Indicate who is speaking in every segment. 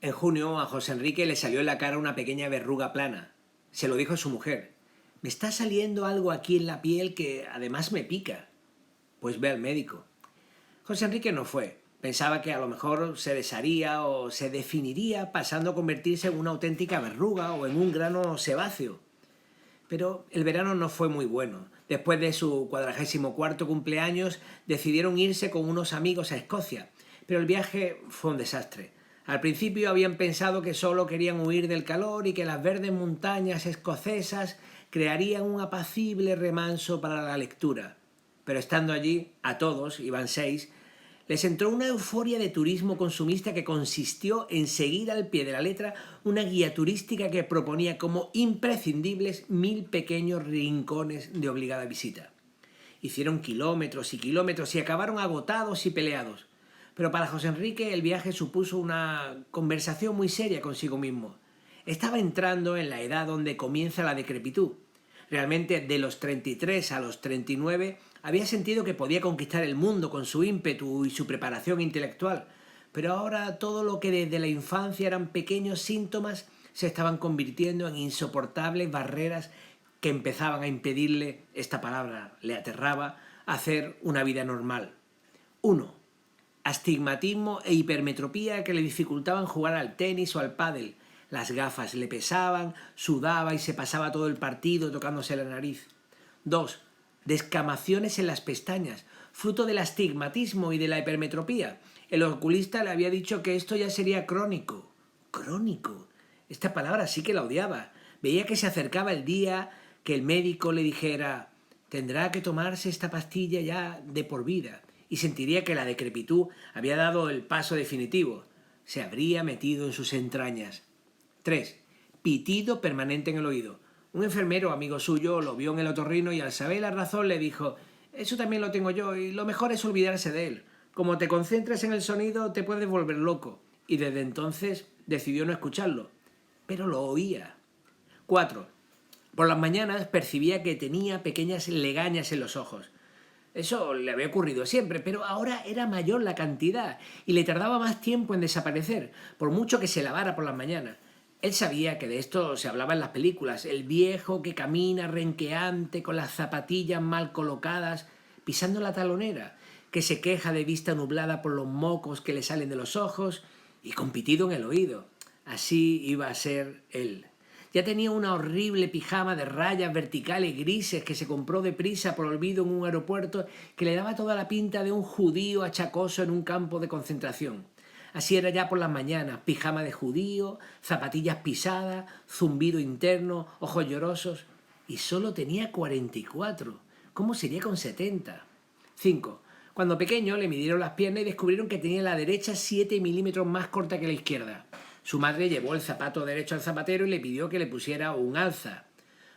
Speaker 1: En junio a José Enrique le salió en la cara una pequeña verruga plana. Se lo dijo a su mujer. Me está saliendo algo aquí en la piel que además me pica. Pues ve al médico. José Enrique no fue. Pensaba que a lo mejor se desharía o se definiría pasando a convertirse en una auténtica verruga o en un grano sebáceo. Pero el verano no fue muy bueno. Después de su 44º cumpleaños decidieron irse con unos amigos a Escocia, pero el viaje fue un desastre. Al principio habían pensado que solo querían huir del calor y que las verdes montañas escocesas crearían un apacible remanso para la lectura. Pero estando allí, a todos, iban 6, les entró una euforia de turismo consumista que consistió en seguir al pie de la letra una guía turística que proponía como imprescindibles 1000 pequeños rincones de obligada visita. Hicieron kilómetros y kilómetros y acabaron agotados y peleados. Pero para José Enrique el viaje supuso una conversación muy seria consigo mismo. Estaba entrando en la edad donde comienza la decrepitud. Realmente de los 33 a los 39 había sentido que podía conquistar el mundo con su ímpetu y su preparación intelectual, pero ahora todo lo que desde la infancia eran pequeños síntomas se estaban convirtiendo en insoportables barreras que empezaban a impedirle, esta palabra le aterraba, hacer una vida normal. 1. Astigmatismo e hipermetropía que le dificultaban jugar al tenis o al pádel. Las gafas le pesaban, sudaba y se pasaba todo el partido tocándose la nariz. 2. Descamaciones en las pestañas, fruto del astigmatismo y de la hipermetropía. El oculista le había dicho que esto ya sería crónico. Crónico. Esta palabra sí que la odiaba. Veía que se acercaba el día que el médico le dijera: tendrá que tomarse esta pastilla ya de por vida, y sentiría que la decrepitud había dado el paso definitivo. Se habría metido en sus entrañas. 3. Pitido permanente en el oído. Un enfermero amigo suyo lo vio en el otorrino y al saber la razón le dijo: eso también lo tengo yo y lo mejor es olvidarse de él. Como te concentres en el sonido te puedes volver loco. Y desde entonces decidió no escucharlo. Pero lo oía. 4. Por las mañanas percibía que tenía pequeñas legañas en los ojos. Eso le había ocurrido siempre, pero ahora era mayor la cantidad y le tardaba más tiempo en desaparecer, por mucho que se lavara por las mañanas. Él sabía que de esto se hablaba en las películas, el viejo que camina renqueante con las zapatillas mal colocadas, pisando la talonera, que se queja de vista nublada por los mocos que le salen de los ojos y con pitido en el oído. Así iba a ser él. Ya tenía una horrible pijama de rayas verticales grises que se compró deprisa por olvido en un aeropuerto que le daba toda la pinta de un judío achacoso en un campo de concentración. Así era ya por las mañanas: pijama de judío, zapatillas pisadas, zumbido interno, ojos llorosos. Y solo tenía 44. ¿Cómo sería con 70? 5. Cuando pequeño le midieron las piernas y descubrieron que tenía la derecha 7 milímetros más corta que la izquierda. Su madre llevó el zapato derecho al zapatero y le pidió que le pusiera un alza.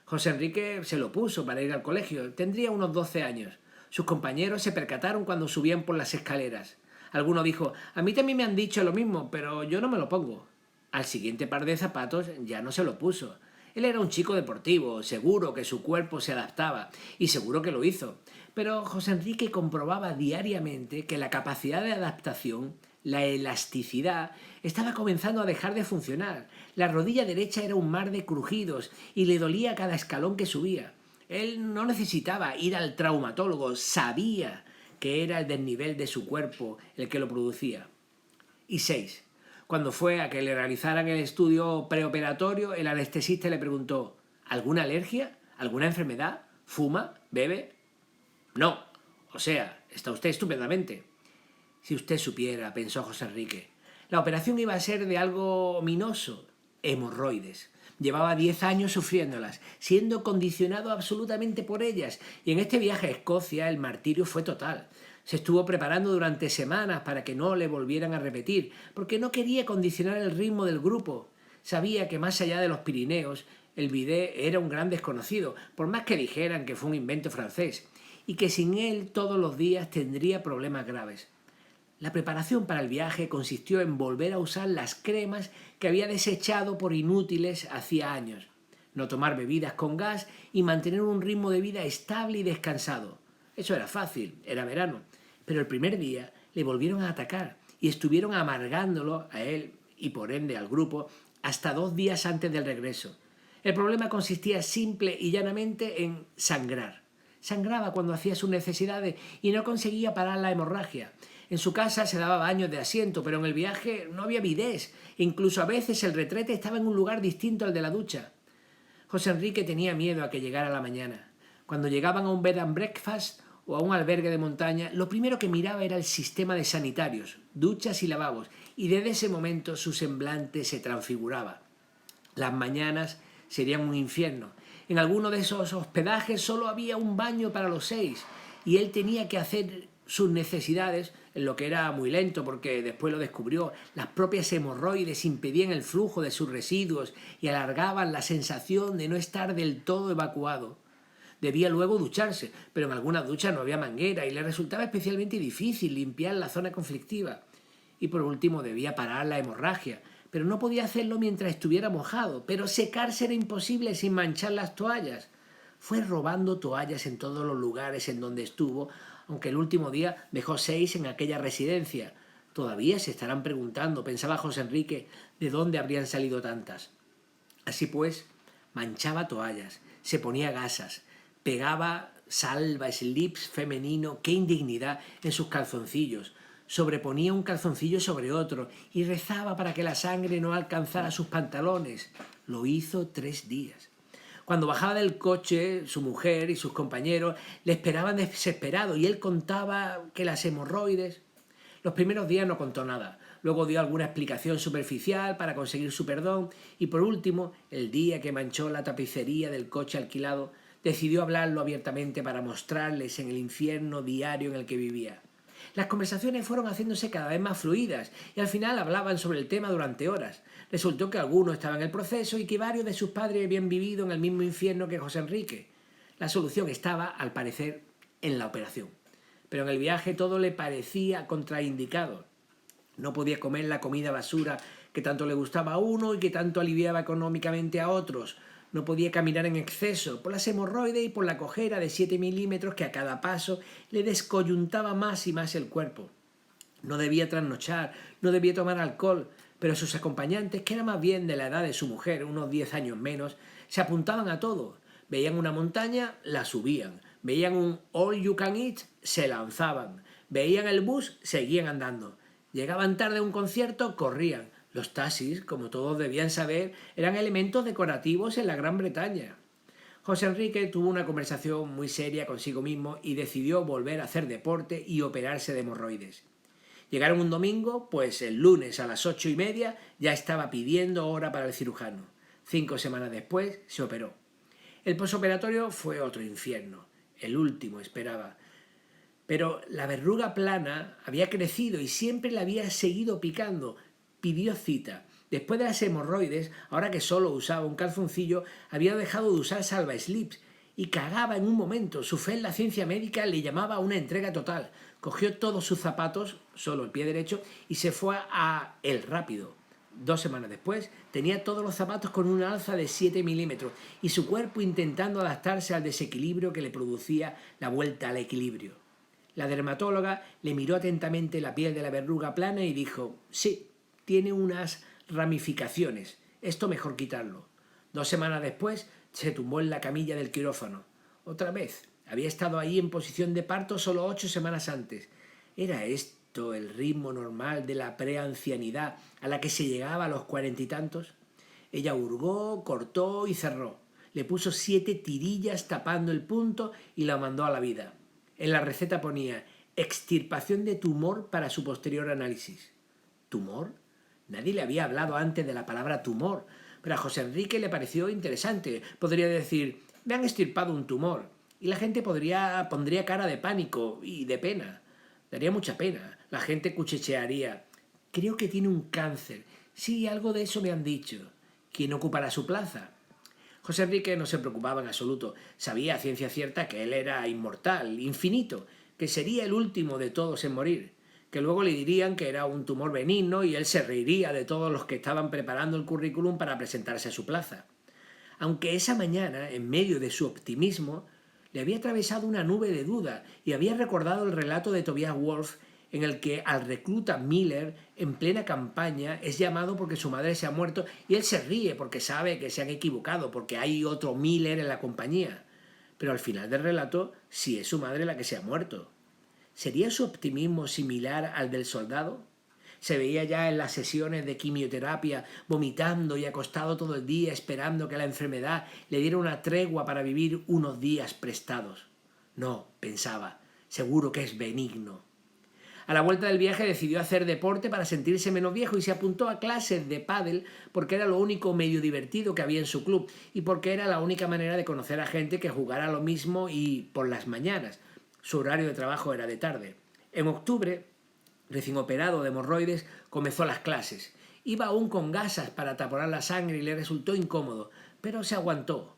Speaker 1: José Enrique se lo puso para ir al colegio. Tendría unos 12 años. Sus compañeros se percataron cuando subían por las escaleras. Alguno dijo: a mí también me han dicho lo mismo, pero yo no me lo pongo. Al siguiente par de zapatos ya no se lo puso. Él era un chico deportivo, seguro que su cuerpo se adaptaba, y seguro que lo hizo. Pero José Enrique comprobaba diariamente que la capacidad de adaptación, la elasticidad, estaba comenzando a dejar de funcionar. La rodilla derecha era un mar de crujidos y le dolía cada escalón que subía. Él no necesitaba ir al traumatólogo, sabía que era el desnivel de su cuerpo el que lo producía. Y 6. Cuando fue a que le realizaran el estudio preoperatorio, el anestesista le preguntó: ¿alguna alergia? ¿Alguna enfermedad? ¿Fuma? ¿Bebe? No. O sea, está usted estupendamente. Si usted supiera, pensó José Enrique, la operación iba a ser de algo ominoso: hemorroides. Llevaba 10 años sufriéndolas, siendo condicionado absolutamente por ellas, y en este viaje a Escocia el martirio fue total. Se estuvo preparando durante semanas para que no le volvieran a repetir, porque no quería condicionar el ritmo del grupo. Sabía que más allá de los Pirineos, el bidet era un gran desconocido, por más que dijeran que fue un invento francés, y que sin él todos los días tendría problemas graves. La preparación para el viaje consistió en volver a usar las cremas que había desechado por inútiles hacía años, no tomar bebidas con gas y mantener un ritmo de vida estable y descansado. Eso era fácil, era verano, pero el primer día le volvieron a atacar y estuvieron amargándolo a él y por ende al grupo, hasta 2 días antes del regreso. El problema consistía simple y llanamente en sangrar. Sangraba cuando hacía sus necesidades y no conseguía parar la hemorragia. En su casa se daba baños de asiento, pero en el viaje no había bidés. Incluso a veces el retrete estaba en un lugar distinto al de la ducha. José Enrique tenía miedo a que llegara la mañana. Cuando llegaban a un bed and breakfast o a un albergue de montaña, lo primero que miraba era el sistema de sanitarios, duchas y lavabos, y desde ese momento su semblante se transfiguraba. Las mañanas serían un infierno. En alguno de esos hospedajes solo había un baño para los 6 y él tenía que hacer sus necesidades, en lo que era muy lento porque después lo descubrió. Las propias hemorroides impedían el flujo de sus residuos y alargaban la sensación de no estar del todo evacuado. Debía luego ducharse, pero en algunas duchas no había manguera y le resultaba especialmente difícil limpiar la zona conflictiva. Y por último debía parar la hemorragia, pero no podía hacerlo mientras estuviera mojado. Pero secarse era imposible sin manchar las toallas. Fue robando toallas en todos los lugares en donde estuvo, aunque el último día dejó 6 en aquella residencia. Todavía se estarán preguntando, pensaba José Enrique, de dónde habrían salido tantas. Así pues, manchaba toallas, se ponía gasas, pegaba salva slips femenino, qué indignidad, en sus calzoncillos. Sobreponía un calzoncillo sobre otro y rezaba para que la sangre no alcanzara sus pantalones. Lo hizo 3 días. Cuando bajaba del coche, su mujer y sus compañeros le esperaban desesperados y él contaba que las hemorroides... Los primeros días no contó nada, luego dio alguna explicación superficial para conseguir su perdón y por último, el día que manchó la tapicería del coche alquilado, decidió hablarlo abiertamente para mostrarles en el infierno diario en el que vivía. Las conversaciones fueron haciéndose cada vez más fluidas y al final hablaban sobre el tema durante horas. Resultó que alguno estaba en el proceso y que varios de sus padres habían vivido en el mismo infierno que José Enrique. La solución estaba, al parecer, en la operación. Pero en el viaje todo le parecía contraindicado. No podía comer la comida basura que tanto le gustaba a uno y que tanto aliviaba económicamente a otros. No podía caminar en exceso por las hemorroides y por la cojera de 7 milímetros que a cada paso le descoyuntaba más y más el cuerpo. No debía trasnochar, no debía tomar alcohol, pero sus acompañantes, que eran más bien de la edad de su mujer, unos 10 años menos, se apuntaban a todo. Veían una montaña, la subían. Veían un all you can eat, se lanzaban. Veían el bus, seguían andando. Llegaban tarde a un concierto, corrían. Los taxis, como todos debían saber, eran elementos decorativos en la Gran Bretaña. José Enrique tuvo una conversación muy seria consigo mismo y decidió volver a hacer deporte y operarse de hemorroides. Llegaron un domingo, pues el lunes a las 8:30 ya estaba pidiendo hora para el cirujano. 5 semanas después se operó. El posoperatorio fue otro infierno. El último esperaba. Pero la verruga plana había crecido y siempre la había seguido picando. Pidió cita. Después de las hemorroides, ahora que solo usaba un calzoncillo, había dejado de usar salva-slips y cagaba en un momento. Su fe en la ciencia médica le llamaba a una entrega total. Cogió todos sus zapatos, solo el pie derecho, y se fue a El Rápido. 2 semanas después, tenía todos los zapatos con una alza de 7 milímetros y su cuerpo intentando adaptarse al desequilibrio que le producía la vuelta al equilibrio. La dermatóloga le miró atentamente la piel de la verruga plana y dijo: sí, tiene unas ramificaciones, esto mejor quitarlo. 2 semanas después se tumbó en la camilla del quirófano. Otra vez, había estado ahí en posición de parto solo 8 semanas antes. ¿Era esto el ritmo normal de la preancianidad a la que se llegaba a los 40 y tantos? Ella hurgó, cortó y cerró. Le puso 7 tirillas tapando el punto y la mandó a la vida. En la receta ponía extirpación de tumor para su posterior análisis. ¿Tumor? Nadie le había hablado antes de la palabra tumor, pero a José Enrique le pareció interesante. Podría decir: me han extirpado un tumor. Y la gente pondría cara de pánico y de pena. Daría mucha pena. La gente cuchichearía: creo que tiene un cáncer. Sí, algo de eso me han dicho. ¿Quién ocupará su plaza? José Enrique no se preocupaba en absoluto. Sabía a ciencia cierta que él era inmortal, infinito, que sería el último de todos en morir, que luego le dirían que era un tumor benigno y él se reiría de todos los que estaban preparando el currículum para presentarse a su plaza. Aunque esa mañana, en medio de su optimismo, le había atravesado una nube de duda y había recordado el relato de Tobias Wolff en el que al recluta Miller, en plena campaña, es llamado porque su madre se ha muerto y él se ríe porque sabe que se han equivocado, porque hay otro Miller en la compañía. Pero al final del relato, sí es su madre la que se ha muerto. ¿Sería su optimismo similar al del soldado? Se veía ya en las sesiones de quimioterapia, vomitando y acostado todo el día esperando que la enfermedad le diera una tregua para vivir unos días prestados. No, pensaba, seguro que es benigno. A la vuelta del viaje decidió hacer deporte para sentirse menos viejo y se apuntó a clases de pádel porque era lo único medio divertido que había en su club y porque era la única manera de conocer a gente que jugara lo mismo y por las mañanas. Su horario de trabajo era de tarde. En octubre, recién operado de hemorroides, comenzó las clases. Iba aún con gasas para taponar la sangre y le resultó incómodo, pero se aguantó.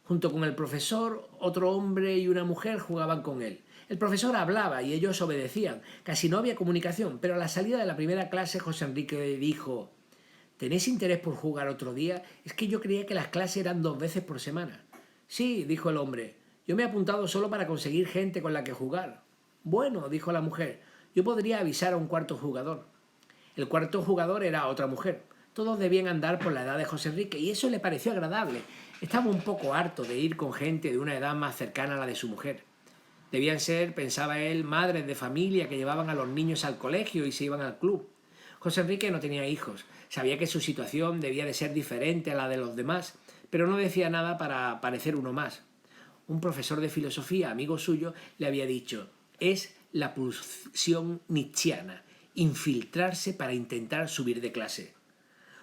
Speaker 1: Junto con el profesor, otro hombre y una mujer jugaban con él. El profesor hablaba y ellos obedecían. Casi no había comunicación, pero a la salida de la primera clase José Enrique dijo: ¿Tenéis interés por jugar otro día? Es que yo creía que las clases eran 2 veces por semana. Sí, dijo el hombre. Yo me he apuntado solo para conseguir gente con la que jugar. Bueno, dijo la mujer, yo podría avisar a un cuarto jugador. El cuarto jugador era otra mujer. Todos debían andar por la edad de José Enrique y eso le pareció agradable. Estaba un poco harto de ir con gente de una edad más cercana a la de su mujer. Debían ser, pensaba él, madres de familia que llevaban a los niños al colegio y se iban al club. José Enrique no tenía hijos. Sabía que su situación debía de ser diferente a la de los demás, pero no decía nada para parecer uno más. Un profesor de filosofía, amigo suyo, le había dicho: es la pulsión nietzscheana, infiltrarse para intentar subir de clase.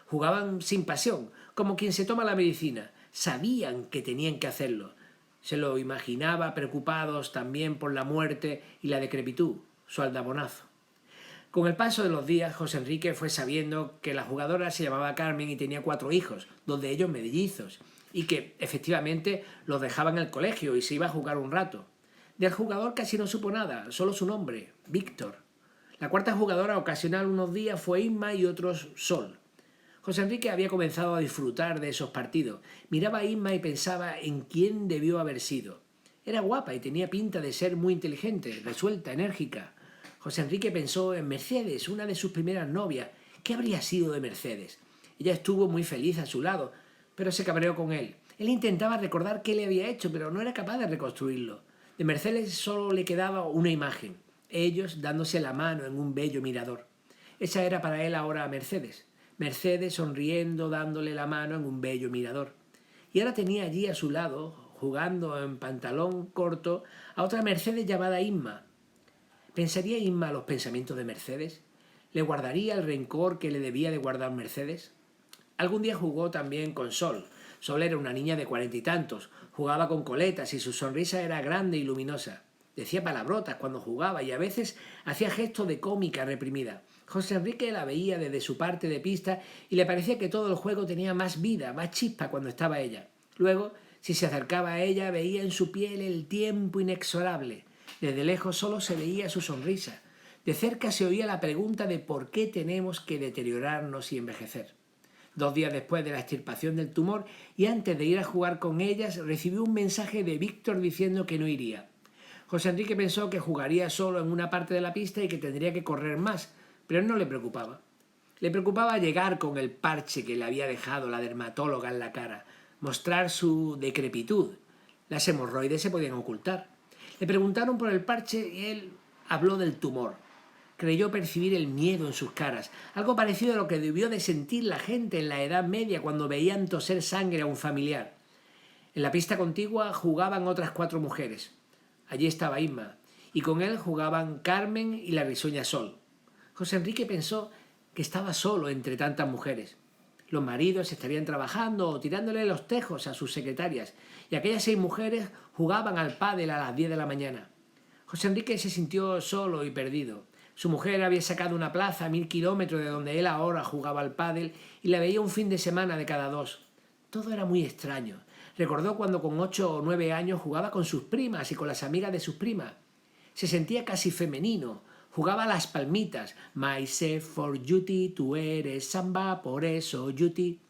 Speaker 1: Jugaban sin pasión, como quien se toma la medicina. Sabían que tenían que hacerlo. Se lo imaginaba preocupados también por la muerte y la decrepitud, su aldabonazo. Con el paso de los días, José Enrique fue sabiendo que la jugadora se llamaba Carmen y tenía 4 hijos, 2 de ellos mellizos, y que efectivamente los dejaba en el colegio y se iba a jugar un rato. Del jugador casi no supo nada, solo su nombre, Víctor. La cuarta jugadora ocasional unos días fue Inma y otros Sol. José Enrique había comenzado a disfrutar de esos partidos. Miraba a Inma y pensaba en quién debió haber sido. Era guapa y tenía pinta de ser muy inteligente, resuelta, enérgica. José Enrique pensó en Mercedes, una de sus primeras novias. ¿Qué habría sido de Mercedes? Ella estuvo muy feliz a su lado, pero se cabreó con él. Él intentaba recordar qué le había hecho, pero no era capaz de reconstruirlo. De Mercedes solo le quedaba una imagen, ellos dándose la mano en un bello mirador. Esa era para él ahora Mercedes. Mercedes sonriendo, dándole la mano en un bello mirador. Y ahora tenía allí a su lado, jugando en pantalón corto, a otra Mercedes llamada Inma. ¿Pensaría Inma los pensamientos de Mercedes? ¿Le guardaría el rencor que le debía de guardar Mercedes? Algún día jugó también con Sol. Sol era una niña de 40 y tantos, jugaba con coletas y su sonrisa era grande y luminosa. Decía palabrotas cuando jugaba y a veces hacía gestos de cómica reprimida. José Enrique la veía desde su parte de pista y le parecía que todo el juego tenía más vida, más chispa cuando estaba ella. Luego, si se acercaba a ella, veía en su piel el tiempo inexorable. Desde lejos solo se veía su sonrisa. De cerca se oía la pregunta de por qué tenemos que deteriorarnos y envejecer. 2 días después de la extirpación del tumor y antes de ir a jugar con ellas, recibió un mensaje de Víctor diciendo que no iría. José Enrique pensó que jugaría solo en una parte de la pista y que tendría que correr más, pero no le preocupaba. Le preocupaba llegar con el parche que le había dejado la dermatóloga en la cara, mostrar su decrepitud. Las hemorroides se podían ocultar. Le preguntaron por el parche y él habló del tumor. Creyó percibir el miedo en sus caras, algo parecido a lo que debió de sentir la gente en la Edad Media cuando veían toser sangre a un familiar. En la pista contigua jugaban otras 4 mujeres. Allí estaba Inma, y con él jugaban Carmen y la risueña Sol. José Enrique pensó que estaba solo entre tantas mujeres. Los maridos estarían trabajando o tirándole los tejos a sus secretarias, y aquellas 6 mujeres jugaban al pádel a las 10 de la mañana. José Enrique se sintió solo y perdido. Su mujer había sacado una plaza a 1000 kilómetros de donde él ahora jugaba al pádel y la veía un fin de semana de cada 2. Todo era muy extraño. Recordó cuando con 8 o 9 años jugaba con sus primas y con las amigas de sus primas. Se sentía casi femenino. Jugaba a las palmitas. Myself for Juti, tú eres samba, por eso Juti.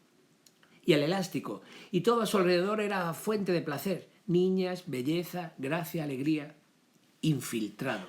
Speaker 1: Y al elástico. Y todo a su alrededor era fuente de placer. Niñas, belleza, gracia, alegría. Infiltrado.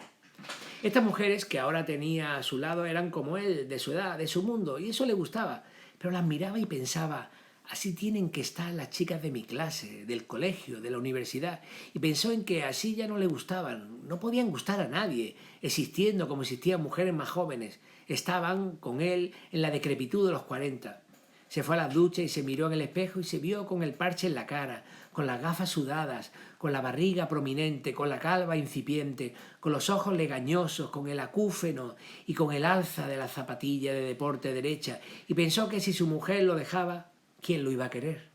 Speaker 1: Estas mujeres que ahora tenía a su lado eran como él, de su edad, de su mundo, y eso le gustaba, pero las miraba y pensaba, así tienen que estar las chicas de mi clase, del colegio, de la universidad, y pensó en que así ya no le gustaban, no podían gustar a nadie, existiendo como existían mujeres más jóvenes, estaban con él en la decrepitud de los 40. Se fue a la ducha y se miró en el espejo y se vio con el parche en la cara, con las gafas sudadas, con la barriga prominente, con la calva incipiente, con los ojos legañosos, con el acúfeno y con el alza de la zapatilla de deporte derecha, y pensó que si su mujer lo dejaba, ¿quién lo iba a querer?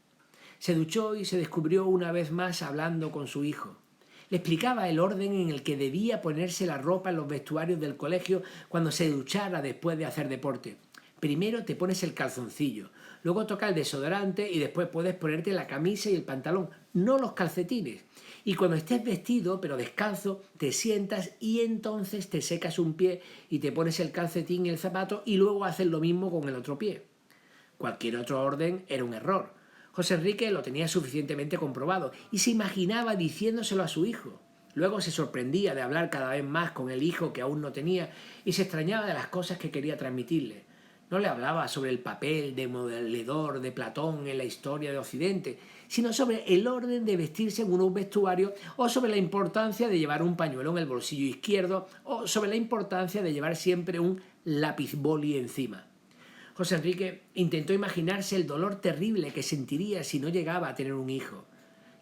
Speaker 1: Se duchó y se descubrió una vez más hablando con su hijo. Le explicaba el orden en el que debía ponerse la ropa en los vestuarios del colegio cuando se duchara después de hacer deporte. Primero te pones el calzoncillo, luego toca el desodorante y después puedes ponerte la camisa y el pantalón, no los calcetines. Y cuando estés vestido pero descalzo, te sientas y entonces te secas un pie y te pones el calcetín y el zapato y luego haces lo mismo con el otro pie. Cualquier otro orden era un error. José Enrique lo tenía suficientemente comprobado y se imaginaba diciéndoselo a su hijo. Luego se sorprendía de hablar cada vez más con el hijo que aún no tenía y se extrañaba de las cosas que quería transmitirle. No le hablaba sobre el papel de demoledor de Platón en la historia de Occidente, sino sobre el orden de vestirse en un vestuario o sobre la importancia de llevar un pañuelo en el bolsillo izquierdo o sobre la importancia de llevar siempre un lápiz boli encima. José Enrique intentó imaginarse el dolor terrible que sentiría si no llegaba a tener un hijo,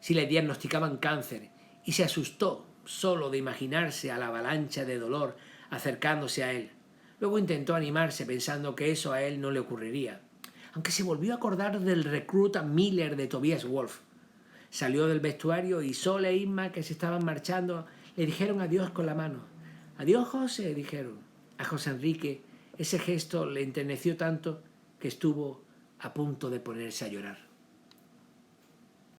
Speaker 1: si le diagnosticaban cáncer, y se asustó solo de imaginarse a la avalancha de dolor acercándose a él. Luego intentó animarse pensando que eso a él no le ocurriría, aunque se volvió a acordar del recluta Miller de Tobias Wolff. Salió del vestuario y Sol e Inma, que se estaban marchando, le dijeron adiós con la mano. «Adiós, José», dijeron. A José Enrique ese gesto le enterneció tanto que estuvo a punto de ponerse a llorar.